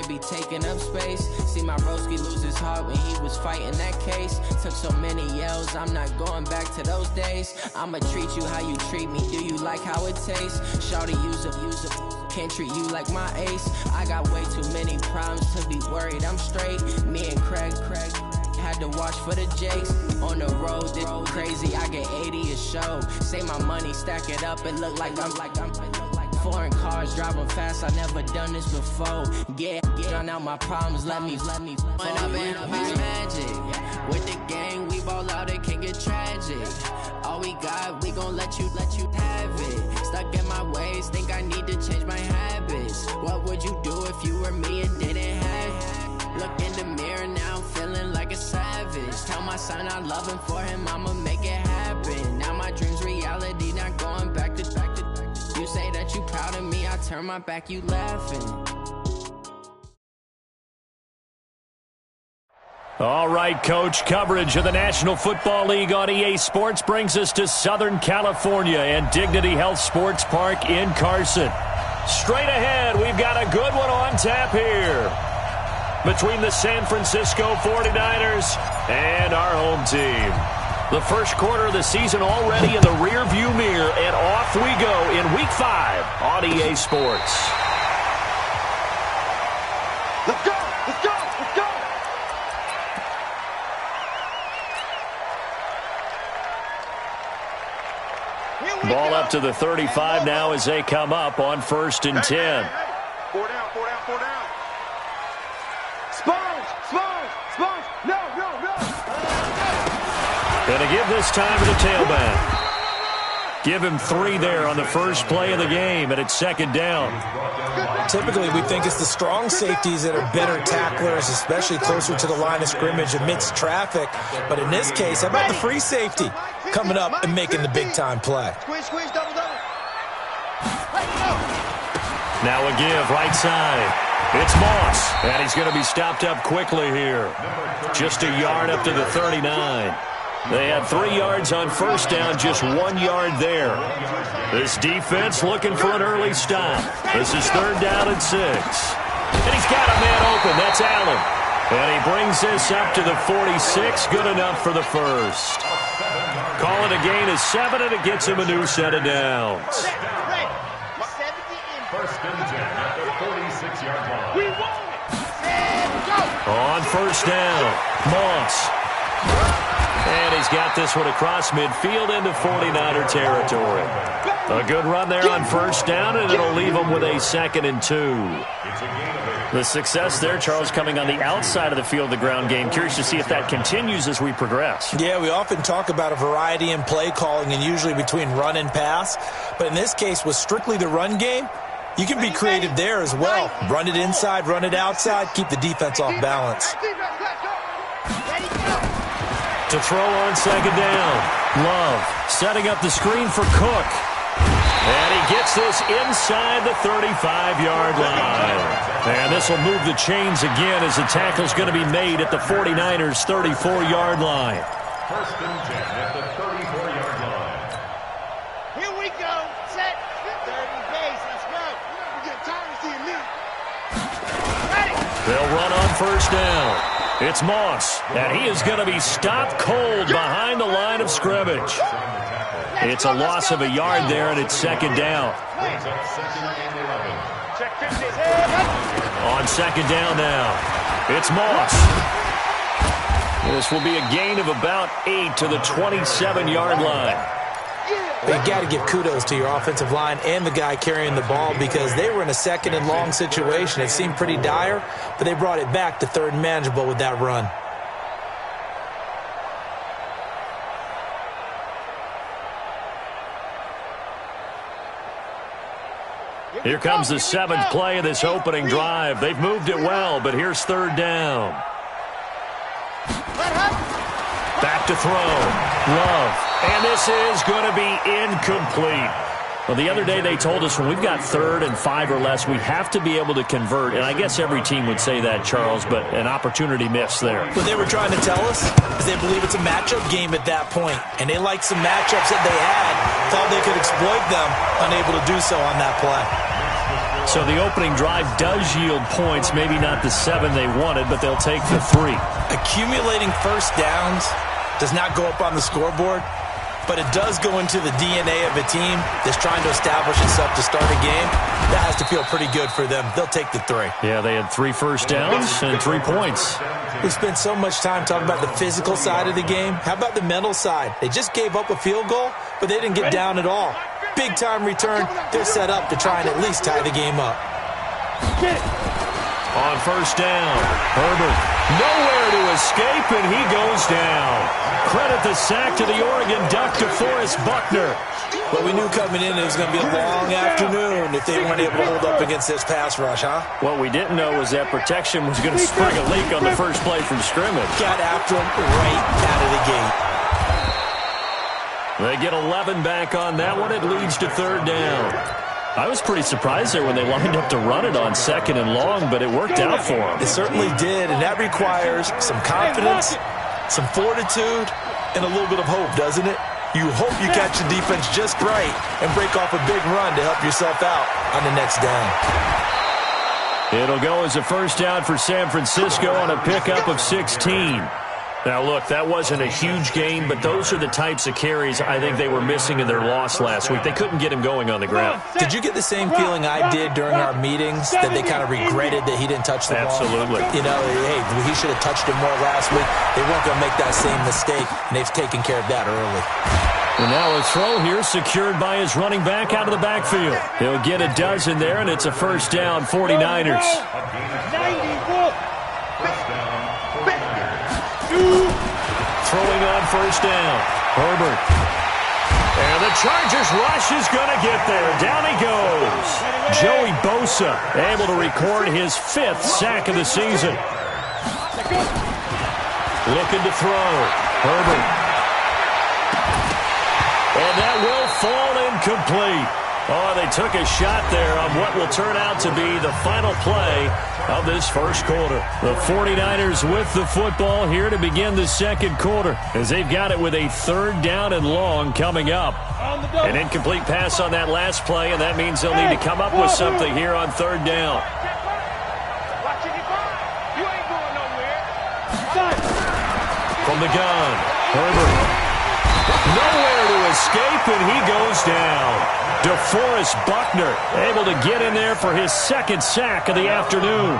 they be taking up space. See my broski lose his heart when he was fighting that case. Took so many yells, I'm not going back to those days. I'ma treat you how you treat me, do you like how it tastes? Shawty use a can't treat you like my ace. I got way too many problems to be worried I'm straight. Me and Craig had to watch for the Jakes. On the road, this crazy, I get 80 a show. Say my money, stack it up, and look like I'm foreign cars, driving fast, I never done this before. Get out my problems, let me When up and up is magic. With the gang, we ball out, it can get tragic. All we got, we gon' let you have it. Stuck in my ways, think I need to change my habits. What would you do if you were me and didn't have it? Look in the mirror now, I'm feeling like a savage. Tell my son I love him, for him I'ma make it happen. Now my dream's reality, not going back to. You say that you proud of me, I turn my back, you laughing. All right, Coach, coverage of the National Football League on EA Sports brings us to Southern California and Dignity Health Sports Park in Carson. Straight ahead, we've got a good one on tap here between the San Francisco 49ers and our home team. The first quarter of the season already in the rear-view mirror, and off we go in Week 5 on EA Sports. Let's go! Let's go! Let's go! Ball up to the 35 now as they come up on 1st and 10. Four down, four down, four down. Sponge! No! Going to give this time to the tailback. Give him 3 there on the first play of the game, and it's 2nd down. Typically, we think it's the strong safeties that are better tacklers, especially closer to the line of scrimmage amidst traffic. But in this case, how about the free safety coming up and making the big-time play? Squeeze, double. Now a give, right side. It's Moss, and he's going to be stopped up quickly here. Just a yard up to the 39. They had 3 yards on first down, just 1 yard there. This defense looking for an early stop. This is 3rd down and 6. And he's got a man open. That's Allen. And he brings this up to the 46. Good enough for the first. Call it a gain of 7, and it gets him a new set of downs. 1st and 10 at the 46-yard line. We won it! On first down, Moss. And he's got this one across midfield into 49er territory. A good run there on first down, and it'll leave him with a 2nd and 2. The success there, Charles, coming on the outside of the field of the ground game. Curious to see if that continues as we progress. Yeah, we often talk about a variety in play calling and usually between run and pass. But in this case, with strictly the run game, you can be creative there as well. Run it inside, run it outside, keep the defense off balance. To throw on 2nd down. Love setting up the screen for Cook. And he gets this inside the 35-yard line. And this will move the chains again as the tackle's going to be made at the 49ers' 34-yard line. 1st and 10 at the 34-yard line. Here we go. Set. 30 base. Let's go. We get time to see elite. Ready. They'll run on first down. It's Moss, and he is going to be stopped cold behind the line of scrimmage. It's a loss of a yard there, and it's 2nd down. On 2nd down now, it's Moss. This will be a gain of about 8 to the 27-yard line. But you got to give kudos to your offensive line and the guy carrying the ball because they were in a 2nd and long situation. It seemed pretty dire, but they brought it back to 3rd and manageable with that run. Here comes the 7th play of this opening drive. They've moved it well, but here's 3rd down. Back to throw. Love. And this is going to be incomplete. Well, the other day they told us when we've got 3rd and 5 or less, we have to be able to convert. And I guess every team would say that, Charles, but an opportunity missed there. What they were trying to tell us is they believe it's a matchup game at that point. And they liked some matchups that they had, thought they could exploit them, unable to do so on that play. So the opening drive does yield points, maybe not the 7 they wanted, but they'll take the 3. Accumulating first downs does not go up on the scoreboard, but it does go into the DNA of a team that's trying to establish itself to start a game. That has to feel pretty good for them. They'll take the 3. Yeah, they had 3 first downs and 3 points. We spent so much time talking about the physical side of the game. How about the mental side? They just gave up a field goal, but they didn't get down at all. Big-time return. They're set up to try and at least tie the game up. On first down, Herbert nowhere to escape, and he goes down. Credit the sack to the Oregon Duck, DeForest Buckner. But we knew coming in it was going to be a long afternoon if they weren't able to hold up against this pass rush, huh? What we didn't know was that protection was going to spring a leak on the first play from scrimmage. Got after him right out of the gate. They get 11 back on that one. It leads to third down. I was pretty surprised there when they lined up to run it on 2nd and long, but it worked out for them. It certainly did, and that requires some confidence, some fortitude, and a little bit of hope, doesn't it? You hope you catch the defense just right and break off a big run to help yourself out on the next down. It'll go as a first down for San Francisco on a pickup of 16. Now, look, that wasn't a huge gain, but those are the types of carries I think they were missing in their loss last week. They couldn't get him going on the ground. Did you get the same feeling I did during our meetings, that they kind of regretted that he didn't touch the ball? Absolutely. You know, hey, he should have touched it more last week. They weren't going to make that same mistake, and they've taken care of that early. And now a throw here secured by his running back out of the backfield. He'll get a dozen there, and it's a first down, 49ers. Throwing on first down, Herbert. And the Chargers rush is going to get there. Down he goes. Joey Bosa able to record his 5th sack of the season. Looking to throw. Herbert. And that will fall incomplete. Oh, they took a shot there on what will turn out to be the final play of this first quarter. The 49ers with the football here to begin the second quarter, as they've got it with a third down and long coming up. An incomplete pass on that last play, and that means they'll need to come up with something here on third down. From the gun, Herbert. Nowhere to escape, and he goes down. DeForest Buckner able to get in there for his 2nd sack of the afternoon.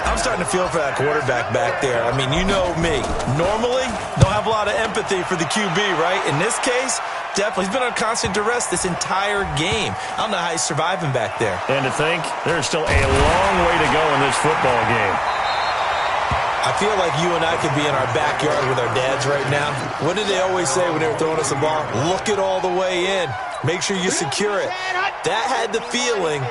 I'm starting to feel for that quarterback back there. I mean, you know me. Normally, don't have a lot of empathy for the QB, right? In this case, definitely. He's been on constant duress this entire game. I don't know how he's surviving back there. And to think, there's still a long way to go in this football game. I feel like you and I could be in our backyard with our dads right now. What did they always say when they were throwing us a ball? Look it all the way in. Make sure you secure it. That had the feeling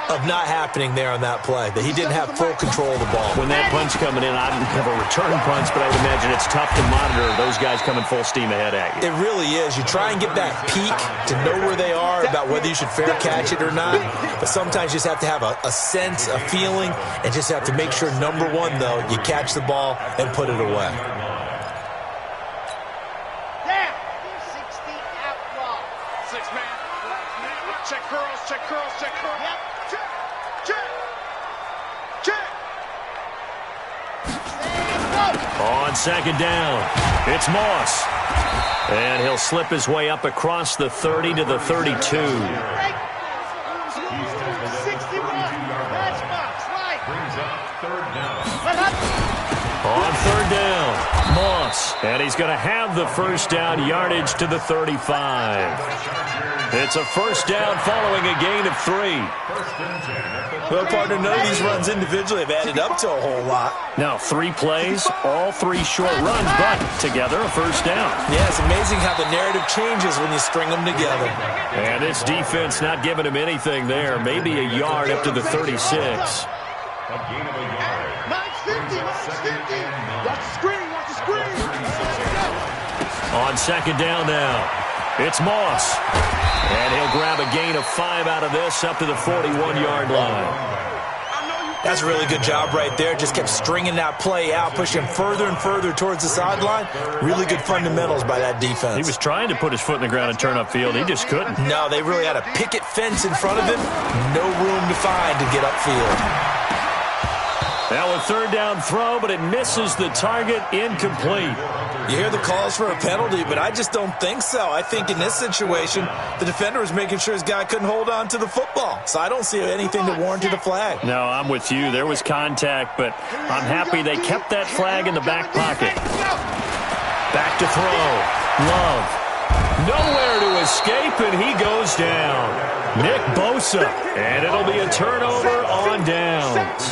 of not happening there on that play, that he didn't have full control of the ball. When that punch coming in, I didn't have a return punch, but I would imagine it's tough to monitor those guys coming full steam ahead at you. It really is. You try and get that peek to know where they are, about whether you should fair catch it or not, but sometimes you just have to have a sense, a feeling, and just have to make sure, number one, though, you catch the ball and put it away. On second down, it's Moss. And he'll slip his way up across the 30 to the 32. On third down, Moss. And he's going to have the first down yardage to the 35. It's a first down following a gain of 3. Well, partner, none of these runs individually have added up to a whole lot. Now, 3 plays, all 3 short runs, but together a first down. Yeah, it's amazing how the narrative changes when you string them together. And this defense not giving him anything there. Maybe a yard up to the 36. A gain of a yard. 950. Watch the screen. On second down now, it's Moss. And he'll grab a gain of 5 out of this up to the 41-yard line. I know you That's a really good job right there. Just kept stringing that play out, pushing further and further towards the sideline. Really good fundamentals by that defense. He was trying to put his foot in the ground and turn upfield. He just couldn't. No, they really had a picket fence in front of him. No room to find to get upfield. Now a third down throw, but it misses the target, incomplete. You hear the calls for a penalty, but I just don't think so. I think in this situation, the defender was making sure his guy couldn't hold on to the football. So I don't see anything that warranted a flag. No, I'm with you. There was contact, but I'm happy they kept that flag in the back pocket. Back to throw. Love. Nowhere to escape, and he goes down. Nick Bosa, and it'll be a turnover on downs.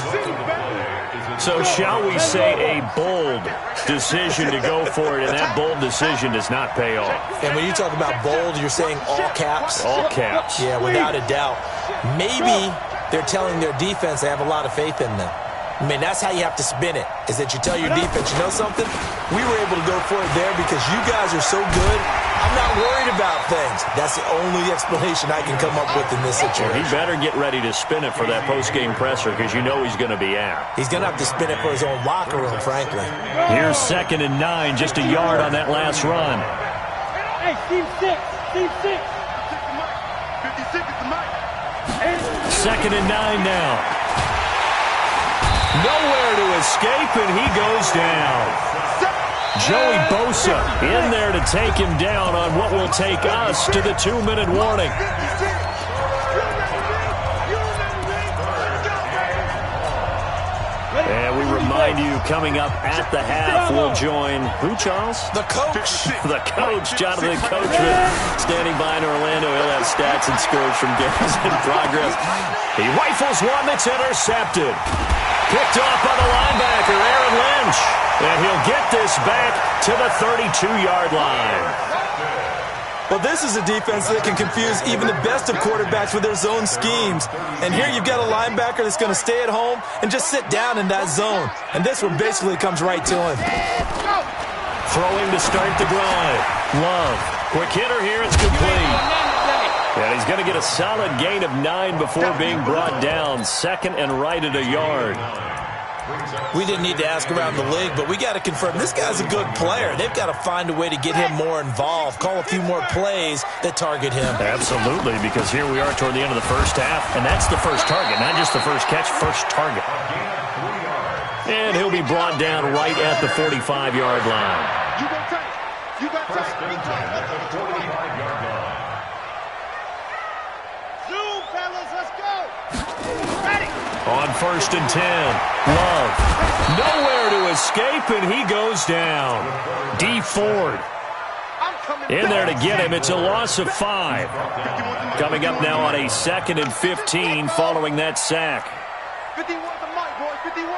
So shall we say a bold decision to go for it, and that bold decision does not pay off. And when you talk about bold, you're saying all caps? All caps. Yeah, without a doubt. Maybe they're telling their defense they have a lot of faith in them. I mean, that's how you have to spin it, is that you tell your defense, you know something? We were able to go for it there because you guys are so good. I'm not worried about things. That's the only explanation I can come up with in this situation. Well, he better get ready to spin it for that post-game presser because you know he's going to be out. He's going to have to spin it for his own locker room, frankly. Here's 2nd and 9, just a yard on that last run. Hey, Team 6. Team 6. 56 is the mic. 2nd and 9 now. Nowhere to escape, and he goes down. Joey Bosa in there to take him down on what will take us to the 2-minute warning. And we remind you, coming up at the half, we'll join who, Charles? The coach. The coach, Jonathan Coachman, standing by in Orlando. He'll have stats and scores from games in progress. He rifles one that's intercepted. Picked off by the linebacker, Aaron Lynch. And he'll get this back to the 32-yard line. Well, this is a defense that can confuse even the best of quarterbacks with their zone schemes. And here you've got a linebacker that's going to stay at home and just sit down in that zone. And this one basically comes right to him. Throwing to start the drive. Love. Quick hitter here. It's complete. And he's going to get a solid gain of 9 before being brought down. 2nd and right at a yard. We didn't need to ask around the league, but we got to confirm this guy's a good player. They've got to find a way to get him more involved, call a few more plays that target him. Absolutely, because here we are toward the end of the first half, and that's the first target, not just the first catch, first target. And he'll be brought down right at the 45-yard line. You got time. You got time. At the 45-yard line. Zoom, fellas, let's go. Ready. On 1st and 10, Love. Nowhere to escape, and he goes down. D. Ford in there to get him. It's a loss of 5. Coming up now on a 2nd and 15 following that sack. 51 the mic, boy, 51.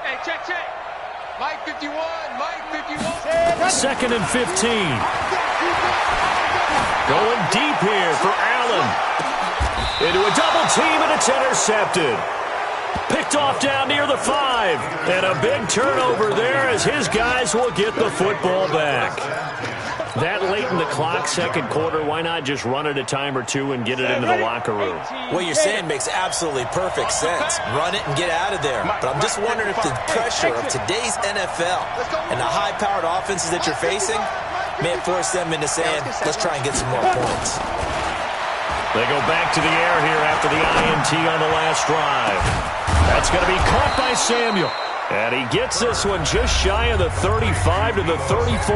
Hey, check. Mike 51, Mike 51. 2nd and 15. Going deep here for Allen. Into a double team, and it's intercepted. Picked off down near the 5. And a big turnover there as his guys will get the football back. That late in the clock, 2nd quarter, why not just run it a time or two and get it into the locker room? What you're saying makes absolutely perfect sense. Run it and get out of there. But I'm just wondering if the pressure of today's NFL and the high-powered offenses that you're facing may force them into saying, let's try and get some more points. They go back to the air here after the INT on the last drive. That's going to be caught by Samuel. And he gets this one just shy of the 35 to the 34.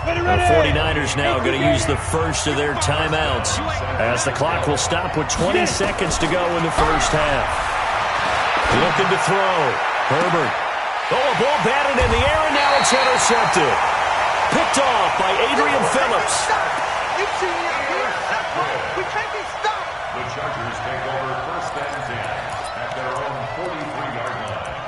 The 49ers now going to use the first of their timeouts as the clock will stop with 20 seconds to go in the first half. Looking to throw. Herbert. Oh, a ball batted in the air, and now it's intercepted. Picked off by Adrian Phillips. You see me out here? We can't be stopped. The Chargers take over 1st and 10 at their own 43-yard line.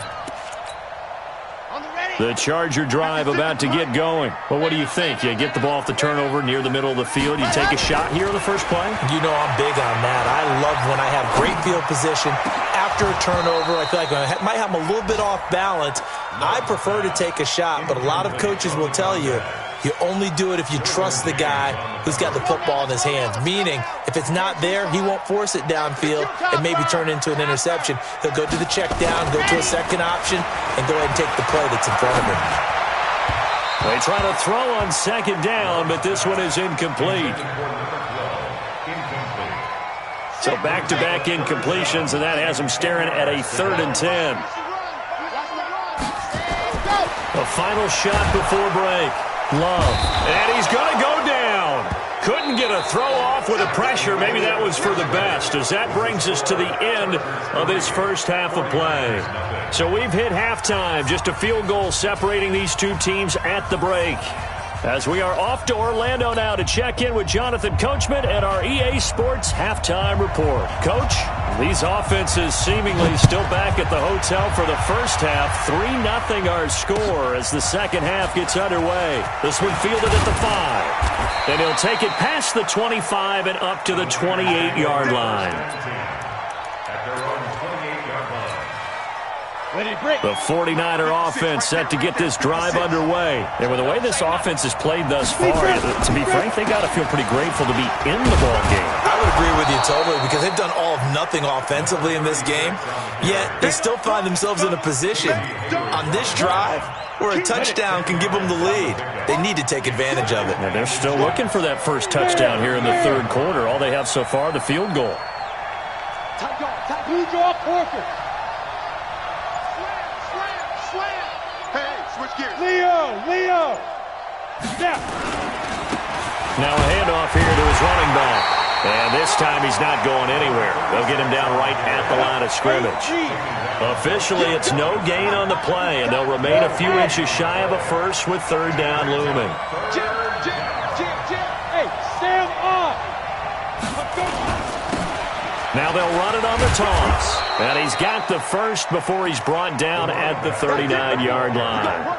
On the ready. The Charger drive about to get going. Well, what do you think? You get the ball off the turnover near the middle of the field. You take a shot here on the first play? You know I'm big on that. I love when I have great field position. After a turnover, I feel like I might have them a little bit off balance. I prefer to take a shot, but a lot of coaches will tell you You only do it if you trust the guy who's got the football in his hands. Meaning, if it's not there, he won't force it downfield and maybe turn it into an interception. He'll go to the check down, go to a second option, and go ahead and take the play that's in front of him. They try to throw on second down, but this one is incomplete. So back-to-back incompletions, and that has him staring at a 3rd and 10. The final shot before break. Love. And he's going to go down. Couldn't get a throw off with the pressure. Maybe that was for the best, as that brings us to the end of this first half of play. So we've hit halftime. Just a field goal separating these two teams at the break. As we are off to Orlando now to check in with Jonathan Coachman and our EA Sports Halftime Report. Coach, these offenses seemingly still back at the hotel for the first half. 3-0 our score as the second half gets underway. This one fielded at the 5. And he'll take it past the 25 and up to the 28-yard line. The 49er offense set to get this drive underway. And with the way this offense has played thus far, to be frank, they got to feel pretty grateful to be in the ball game. I would agree with you totally, because they've done all of nothing offensively in this game, yet they still find themselves in a position on this drive where a touchdown can give them the lead. They need to take advantage of it. And they're still looking for that first touchdown here in the third quarter. All they have so far, the field goal. Blue draw, Porter. Leo! Step! Now a handoff here to his running back. And this time he's not going anywhere. They'll get him down right at the line of scrimmage. Officially, it's no gain on the play, and they'll remain a few inches shy of a first with third down looming. Hey, stand up! Now they'll run it on the toss. And he's got the first before he's brought down at the 39-yard line.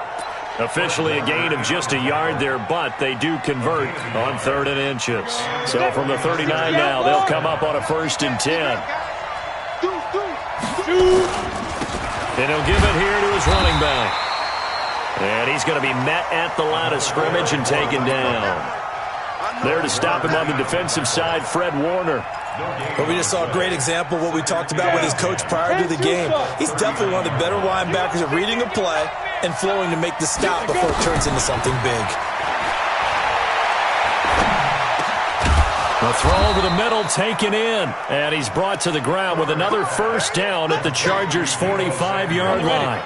Officially a gain of just a yard there, but they do convert on 3rd and inches. So from the 39 now, they'll come up on a 1st and 10. And he'll give it here to his running back. And he's going to be met at the line of scrimmage and taken down. There to stop him on the defensive side, Fred Warner. But we just saw a great example of what we talked about with his coach prior to the game. He's definitely one of the better linebackers at reading a play and flowing to make the stop before it turns into something big. A throw over the middle taken in, and he's brought to the ground with another first down at the Chargers' 45-yard line.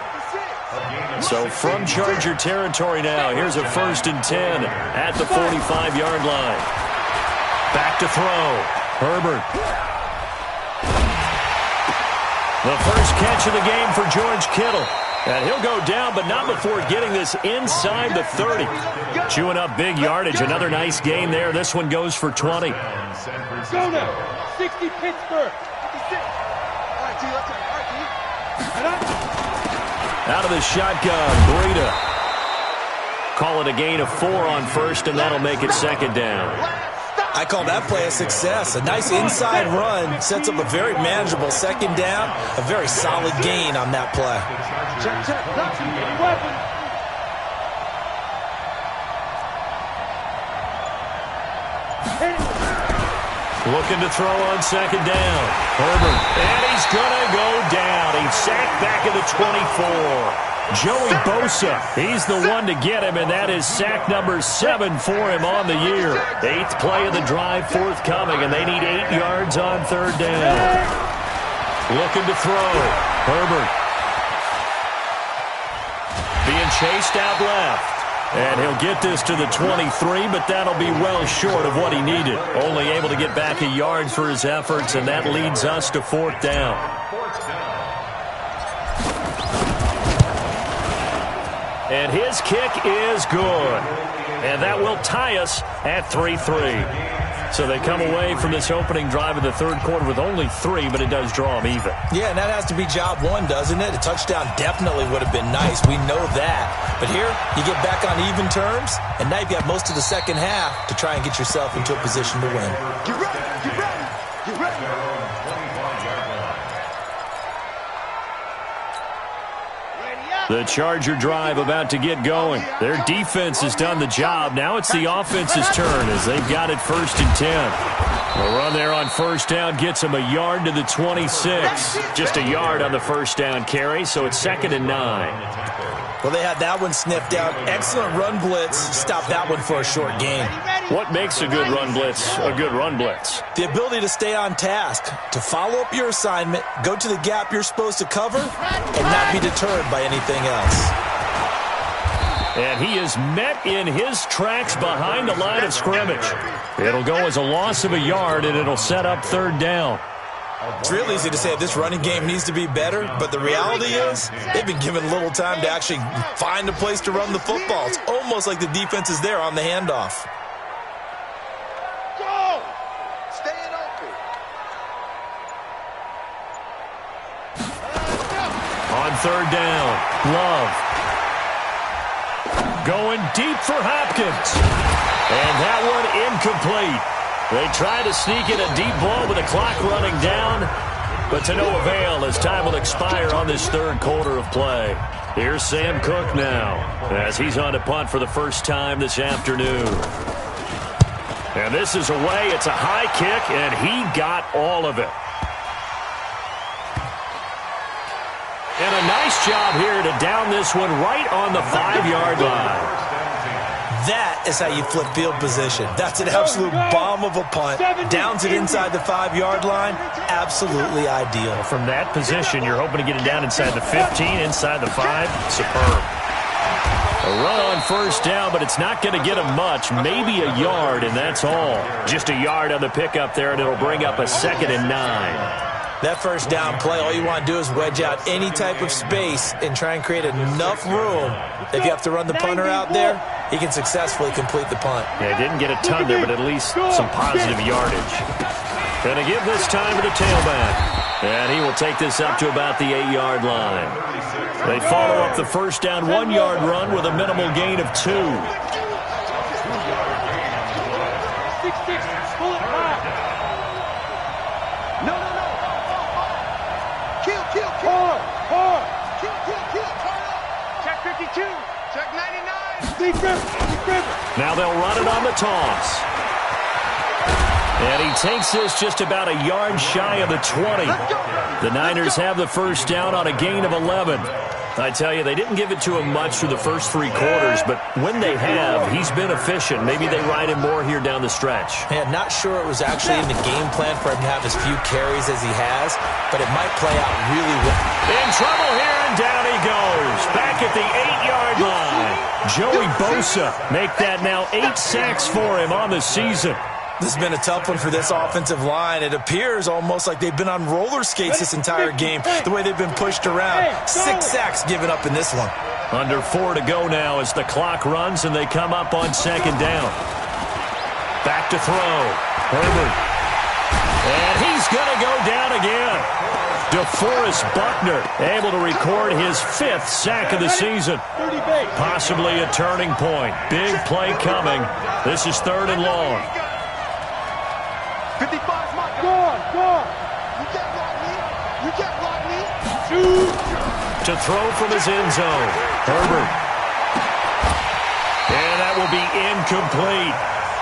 So from Charger territory now, here's a 1st and 10 at the 45-yard line. Back to throw. Herbert. The first catch of the game for George Kittle. And he'll go down, but not before getting this inside the 30. Chewing up big yardage. Another nice gain there. This one goes for 20. Go now. 60 Pittsburgh. Out of the shotgun, Breida. Call it a gain of 4 on first, and that'll make it second down. I call that play a success. A nice inside run sets up a very manageable second down. A very solid gain on that play. Looking to throw on second down. Herbert. And he's going to go down. He's sacked back at the 24. Joey Bosa, he's the one to get him, and that is sack number 7 for him on the year. 8th play of the drive forthcoming, and they need 8 yards on third down. Looking to throw. Herbert. Being chased out left. And he'll get this to the 23, but that'll be well short of what he needed. Only able to get back a yard for his efforts, and that leads us to 4th down. And his kick is good. And that will tie us at 3-3. So they come away from this opening drive of the third quarter with only 3, but it does draw them even. Yeah, and that has to be job 1, doesn't it? A touchdown definitely would have been nice. We know that. But here, you get back on even terms, and now you've got most of the second half to try and get yourself into a position to win. Get ready, get ready, get ready. The Charger drive about to get going. Their defense has done the job. Now it's the offense's turn as they've got it 1st and 10. The run there on 1st down gets them a yard to the 26. Just a yard on the 1st down carry, so it's 2nd and 9. Well, they had that one sniffed out. Excellent run blitz. Stopped that one for a short gain. What makes a good run blitz a good run blitz? The ability to stay on task, to follow up your assignment, go to the gap you're supposed to cover, and not be deterred by anything else. And he is met in his tracks behind the line of scrimmage. It'll go as a loss of a yard, and it'll set up 3rd down. It's real easy to say this running game needs to be better, but the reality is they've been given little time to actually find a place to run the football. It's almost like the defense is there on the handoff. Go! Staying open. On 3rd down, Love. Going deep for Hopkins. And that one incomplete. They try to sneak in a deep ball with the clock running down, but to no avail as time will expire on this 3rd quarter of play. Here's Sam Cook now as he's on to punt for the first time this afternoon. And this is away. It's a high kick, and he got all of it. And a nice job here to down this one right on the 5-yard line. That is how you flip field position. That's an absolute bomb of a punt. Downs it inside the 5-yard line. Absolutely ideal. From that position, you're hoping to get it down inside the 15, inside the 5. Superb. A run on 1st down, but it's not going to get him much. Maybe a yard, and that's all. Just a yard on the pickup there, and it'll bring up a 2nd and 9. That 1st down play, all you want to do is wedge out any type of space and try and create enough room. If you have to run the punter out there, he can successfully complete the punt. Yeah, didn't get a ton there, but at least some positive yardage. Going to give this time to the tailback. And he will take this up to about the 8-yard line. They follow up the 1st down 1-yard run with a minimal gain of 2. Now they'll run it on the toss. And he takes this just about a yard shy of the 20. The Niners have the 1st down on a gain of 11. I tell you, they didn't give it to him much through the first 3 quarters, but when they have, he's been efficient. Maybe they ride him more here down the stretch. Man, not sure it was actually in the game plan for him to have as few carries as he has, but it might play out really well. In trouble here, and down he goes. Back at the 8-yard line. Joey Bosa make that now 8 sacks for him on the season. This has been a tough one for this offensive line. It appears almost like they've been on roller skates this entire game, the way they've been pushed around. 6 sacks given up in this one. Under 4 to go now as the clock runs and they come up on 2nd down. Back to throw. Herbert. And he's going to go down again. DeForest Buckner able to record his 5th sack of the season. Possibly a turning point. Big play coming. This is 3rd and long. 55's my go. You can't block me. You can't block me. To throw from his end zone. Herbert. And that will be incomplete.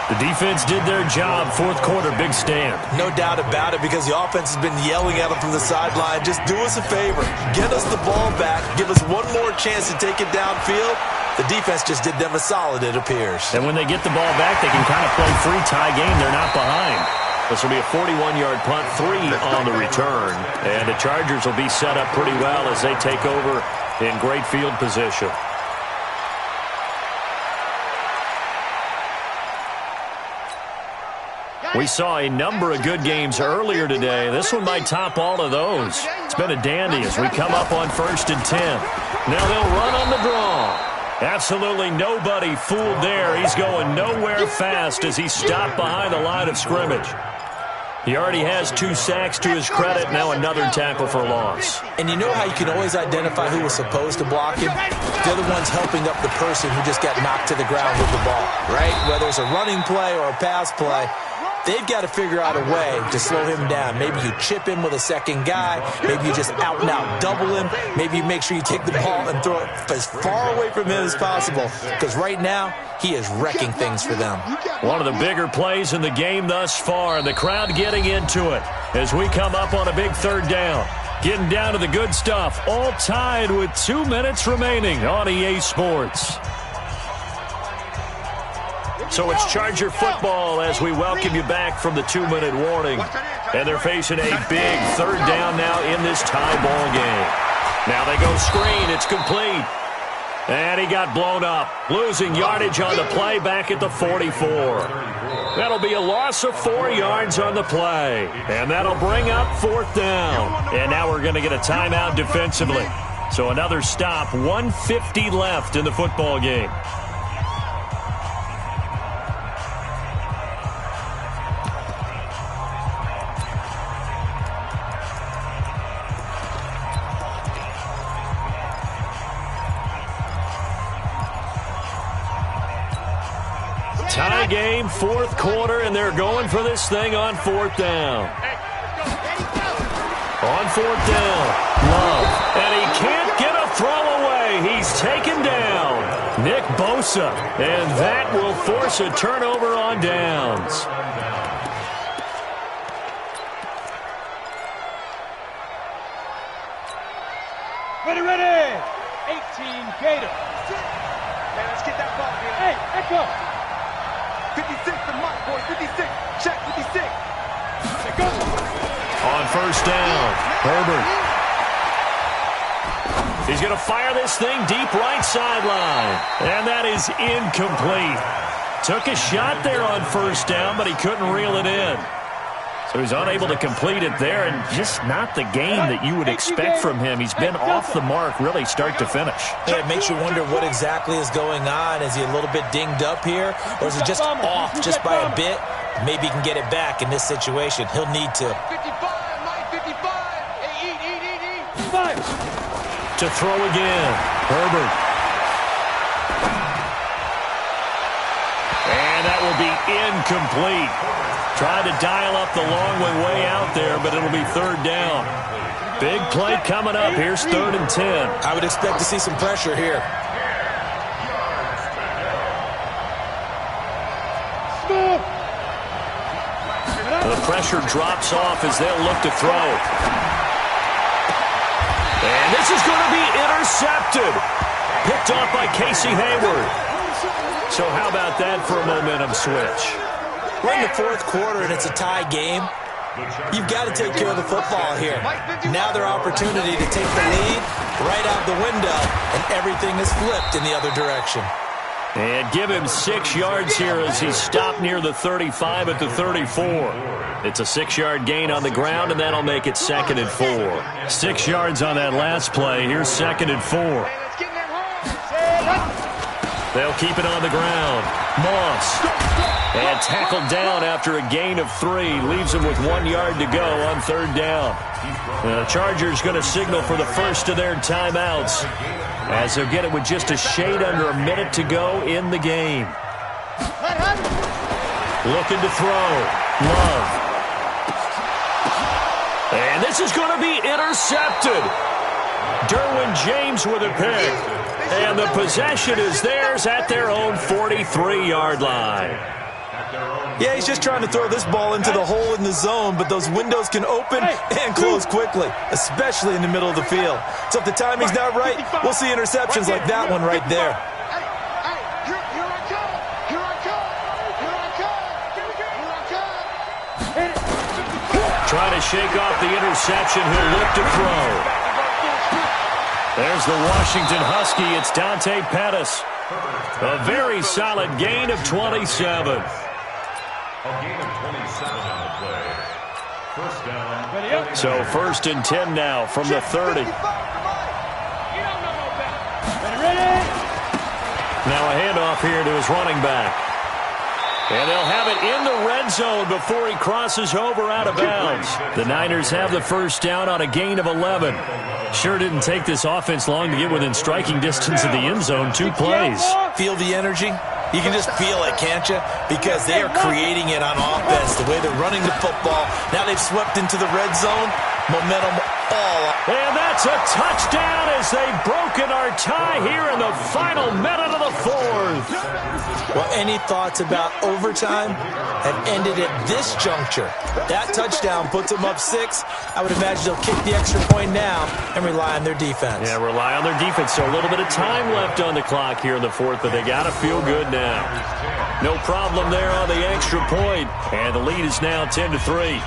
The defense did their job. 4th quarter, big stand. No doubt about it, because the offense has been yelling at them from the sideline. Just do us a favor. Get us the ball back. Give us one more chance to take it downfield. The defense just did them a solid, it appears. And when they get the ball back, they can kind of play free tie game. They're not behind. This will be a 41-yard punt, 3 on the return. And the Chargers will be set up pretty well as they take over in great field position. We saw a number of good games earlier today. This one might top all of those. It's been a dandy as we come up on 1st and 10. Now they'll run on the draw. Absolutely nobody fooled there. He's going nowhere fast as he's stopped behind the line of scrimmage. He already has 2 sacks to his credit. Now another tackle for loss. And you know how you can always identify who was supposed to block him? They're the ones helping up the person who just got knocked to the ground with the ball, right? Whether it's a running play or a pass play, they've got to figure out a way to slow him down. Maybe you chip him with a second guy. Maybe you just out-and-out double him. Maybe you make sure you take the ball and throw it as far away from him as possible, because right now he is wrecking things for them. One of the bigger plays in the game thus far, and the crowd getting into it as we come up on a big third down. Getting down to the good stuff, all tied with 2 minutes remaining on EA Sports. So it's Charger football as we welcome you back from the 2-minute warning. And they're facing a big third down now in this tie ball game. Now they go screen, it's complete. And he got blown up, losing yardage on the play back at the 44. That'll be a loss of 4 yards on the play. And that'll bring up 4th down. And now we're going to get a timeout defensively. So another stop, 1:50 left in the football game. Tie game, 4th quarter, and they're going for this thing on 4th down. On 4th down, Love, and he can't get a throw away. He's taken down. Nick Bosa, and that will force a turnover on downs. Ready. 18 Gator. Hey, let's get that ball here. Hey, Echo. 56 to Mike, boy. 56. Check 56. Go. On 1st down, Herbert. He's going to fire this thing deep right sideline. And that is incomplete. Took a shot there on 1st down, but he couldn't reel it in. So he's unable to complete it there, and just not the game that you would expect from him. He's been off the mark really start to finish. Yeah, it makes you wonder what exactly is going on. Is he a little bit dinged up here, or is it just off just by a bit? Maybe he can get it back in this situation. He'll need to. 55, Mike, 55. Hey, eat. 5. To throw again, Herbert. And that will be incomplete. Tried to dial up the long way out there, but it'll be 3rd down. Big play coming up. Here's 3rd and 10. I would expect to see some pressure here. The pressure drops off as they'll look to throw. And this is going to be intercepted. Picked off by Casey Hayward. So how about that for a momentum switch? We're in the 4th quarter, and it's a tie game. You've got to take care of the football here. Now their opportunity to take the lead right out the window, and everything is flipped in the other direction. And give him 6 yards here as he's stopped near the 35 at the 34. It's a 6-yard gain on the ground, and that'll make it 2nd and 4. 6 yards on that last play. Here's 2nd and 4. They'll keep it on the ground. Moss. And tackled down after a gain of 3. Leaves him with 1 yard to go on 3rd down. The Chargers going to signal for the first of their timeouts, as they'll get it with just a shade under a minute to go in the game. Looking to throw. Love. And this is going to be intercepted. Derwin James with a pick. And the possession is theirs at their own 43-yard line. Yeah, he's just trying to throw this ball into the hole in the zone, but those windows can open and close quickly, especially in the middle of the field. So if the timing's not right, we'll see interceptions like that one right there. Trying to shake off the interception. He'll look to throw. There's the Washington Husky. It's Dante Pettis. A very solid gain of 27. A gain of 27 on the play. 1st down. So 1st and 10 now from the 30. Now a handoff here to his running back. And they'll have it in the red zone before he crosses over out of bounds. The Niners have the 1st down on a gain of 11. Sure didn't take this offense long to get within striking distance of the end zone. 2 plays. Feel the energy? You can just feel it, can't you? Because they are creating it on offense, the way they're running the football. Now they've swept into the red zone. Momentum all. And that's a touchdown as they've broken our tie here in the final minute of the fourth. Well, any thoughts about overtime have ended at this juncture. That touchdown puts them up 6. I would imagine they'll kick the extra point now and rely on their defense. Yeah, rely on their defense. So a little bit of time left on the clock here in the fourth, but they got to feel good now. No problem there on the extra point, and the lead is now 10-3.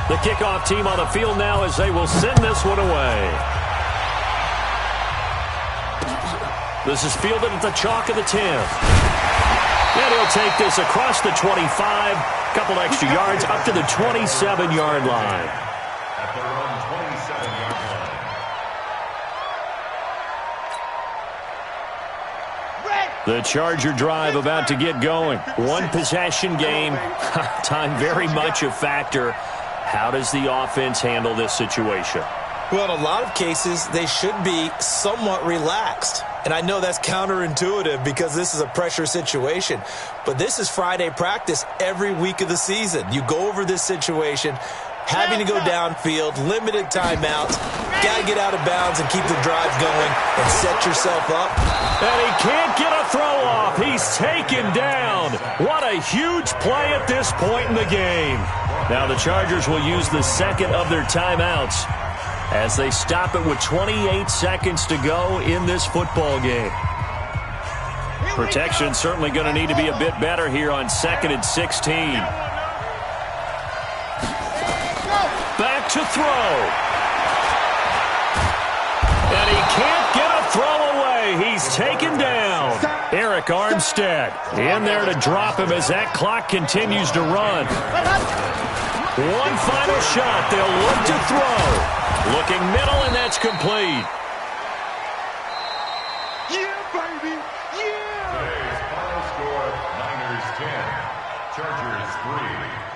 The kickoff team on the field now as they will send this one away. This is fielded at the chalk of the 10. And he'll take this across the 25, couple extra yards up to the 27-yard line. At their own 27-yard line. The Charger drive about to get going. One possession game. Time very much a factor. How does the offense handle this situation? Well, in a lot of cases, they should be somewhat relaxed. And I know that's counterintuitive because this is a pressure situation. But this is Friday practice every week of the season. You go over this situation, having to go downfield, limited timeouts, got to get out of bounds and keep the drive going and set yourself up. And he can't get a throw off. He's taken down. What a huge play at this point in the game. Now the Chargers will use the second of their timeouts as they stop it with 28 seconds to go in this football game. Protection certainly going to need to be a bit better here on 2nd and 16. Back to throw. And he can't get a throw away. He's taken down. Eric Armstead in there to drop him as that clock continues to run. One final shot. They'll look to throw. Looking middle, and that's complete. Yeah, baby! Yeah! Today's final score, Niners 10, Chargers 3.